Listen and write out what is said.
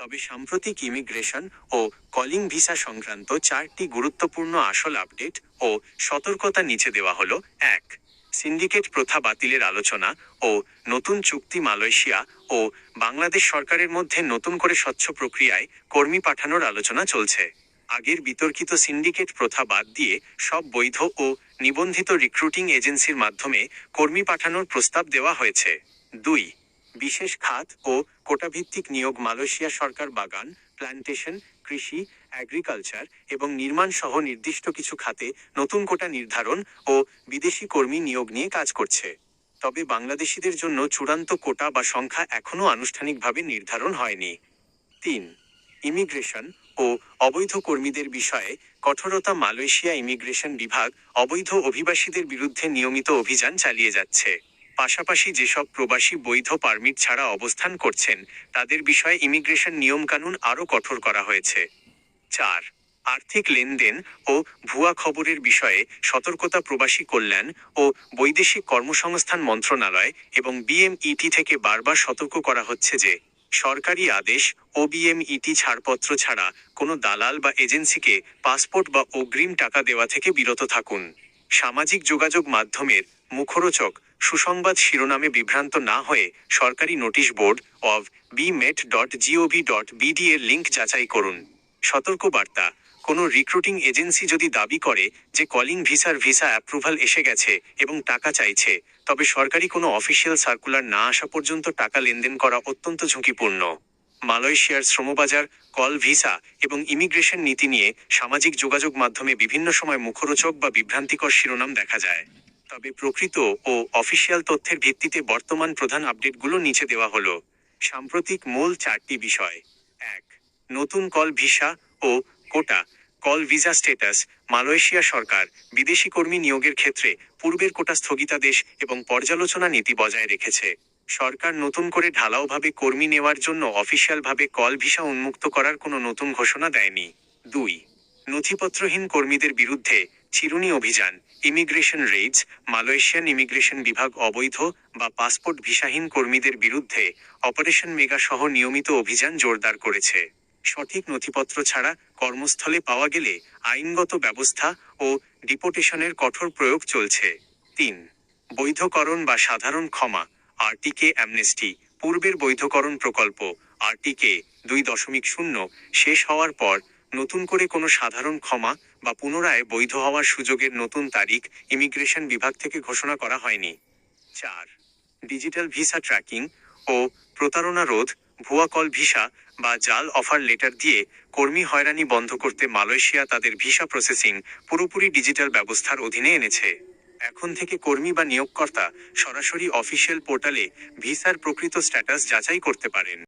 তবে সাম্প্রতিক ইমিগ্রেশন ও calling visa সংক্রান্ত 4টি গুরুত্বপূর্ণ আসল আপডেট ও সতর্কতা নিচে দেওয়া হলো। 1. সিন্ডিকেট প্রথা বাতিলের আলোচনা ও নতুন চুক্তি। মালয়েশিয়া ও বাংলাদেশ সরকারের মধ্যে নতুন করে স্বচ্ছ প্রক্রিয়ায় কর্মী পাঠানোর আলোচনা চলছে। আগের বিতর্কিত সিন্ডিকেট প্রথা বাদ দিয়ে সব বৈধ ও নিবন্ধিত রিক্রুটিং এজেন্সির মাধ্যমে কর্মী পাঠানোর প্রস্তাব দেওয়া হয়েছে। 2. বিশেষ খাত ও কোটাভিত্তিক নিয়োগ। মালয়েশিয়া সরকার বাগান, প্ল্যান্টেশন, কৃষি, এগ্রিকালচার এবং নির্মাণ সহ নির্দিষ্ট কিছু খাতে নতুন কোটা নির্ধারণ ও বিদেশি কর্মী নিয়োগ নিয়ে কাজ করছে। তবে বাংলাদেশিদের জন্য চূড়ান্ত কোটা বা সংখ্যা এখনও আনুষ্ঠানিকভাবে নির্ধারণ হয়নি। 3. ইমিগ্রেশন ও অবৈধ কর্মীদের বিষয়ে কঠোরতা। মালয়েশিয়া ইমিগ্রেশন বিভাগ অবৈধ অভিবাসীদের বিরুদ্ধে নিয়মিত অভিযান চালিয়ে যাচ্ছে। পাশাপাশি যেসব প্রবাসী বৈধ পারমিট ছাড়া অবস্থান করছেন তাদের বিষয়ে ইমিগ্রেশন নিয়মকানুন আরও কঠোর করা হয়েছে। 4. আর্থিক লেনদেন ও ভুয়া খবরের বিষয়ে সতর্কতা। প্রবাসী কল্যাণ ও বৈদেশিক কর্মসংস্থান মন্ত্রণালয় এবং বিএমইটি থেকে বারবার সতর্ক করা হচ্ছে যে সরকারি আদেশ ও বিএমইটি ছাড়পত্র ছাড়া কোনো দালাল বা এজেন্সিকে পাসপোর্ট বা অগ্রিম টাকা দেওয়া থেকে বিরত থাকুন। সামাজিক যোগাযোগ মাধ্যমের মুখরোচক সুসংবাদ শিরোনামে বিভ্রান্ত না হয়ে সরকারি নোটিশ বোর্ড অব bmet.gov.bd এর লিঙ্ক যাচাই করুন। সতর্কবার্তা: কোনো রিক্রুটিং এজেন্সি যদি দাবি করে যে কলিং ভিসার ভিসা অ্যাপ্রুভাল এসে গেছে এবং টাকা চাইছে, তবে সরকারি কোনো অফিসিয়াল সার্কুলার না আসা পর্যন্ত টাকা লেনদেন করা অত্যন্ত ঝুঁকিপূর্ণ। মালয়েশিয়ার শ্রমবাজার, কল ভিসা এবং ইমিগ্রেশন নীতি নিয়ে সামাজিক যোগাযোগ মাধ্যমে বিভিন্ন সময় মুখরোচক বা বিভ্রান্তিকর শিরোনাম দেখা যায়। তবে প্রকৃত ও অফিসিয়াল তথ্যের ভিত্তিতে বর্তমান প্রধান আপডেটগুলো নিচে দেওয়া হলো। সাম্প্রতিক মূল 4টি বিষয়। 1. নতুন কল ভিসা ও কোটা। কল ভিসা স্ট্যাটাস: মালয়েশিয়া সরকার বিদেশি কর্মী নিয়োগের ক্ষেত্রে পূর্বের কোটা স্থগিতাদেশ এবং পর্যালোচনা নীতি বজায় রেখেছে। সরকার নতুন করে ঢালাওভাবে কর্মী নেওয়ার জন্য অফিসিয়ালভাবে কল ভিসা উন্মুক্ত করার কোনো নতুন ঘোষণা দেয়নি। 2. নথিপত্রহীন কর্মীদের বিরুদ্ধে চিরুনি অভিযান। ইমিগ্রেশন রেইডস: মালয়েশিয়ান ইমিগ্রেশন বিভাগ অবৈধ বা পাসপোর্ট ভিসাহীন কর্মীদের বিরুদ্ধে অপারেশন মেগা সহ নিয়মিত অভিযান জোরদার করেছে। সঠিক নথিপত্র ছাড়া কর্মস্থলে পাওয়া গেলে আইনগত ব্যবস্থা ও ডিপোর্টেশনের কঠোর প্রয়োগ চলছে। 3. বৈধকরণ বা সাধারণ ক্ষমা। আরটিকে অ্যামনেস্টি: পূর্বের বৈধকরণ প্রকল্প আরটিকে 2.0 শেষ হওয়ার পর নতুন করে কোনো সাধারণ ক্ষমা বা পুনরায় বৈধ হওয়ার সুযোগের নতুন তারিখ ইমিগ্রেশন বিভাগ থেকে ঘোষণা করা হয়নি। 4. ডিজিটাল ভিসা ট্র্যাকিং ও প্রতারণা রোধ। ভুয়া কল ভিসা বা জাল অফার লেটার দিয়ে কর্মী হয়রানি বন্ধ করতে মালয়েশিয়া তাদের ভিসা প্রসেসিং পুরোপুরি ডিজিটাল ব্যবস্থার অধীনে এনেছে। এখন থেকে কর্মী বা নিয়োগকর্তা সরাসরি অফিসিয়াল পোর্টালে ভিসার প্রকৃত স্ট্যাটাস যাচাই করতে পারেন।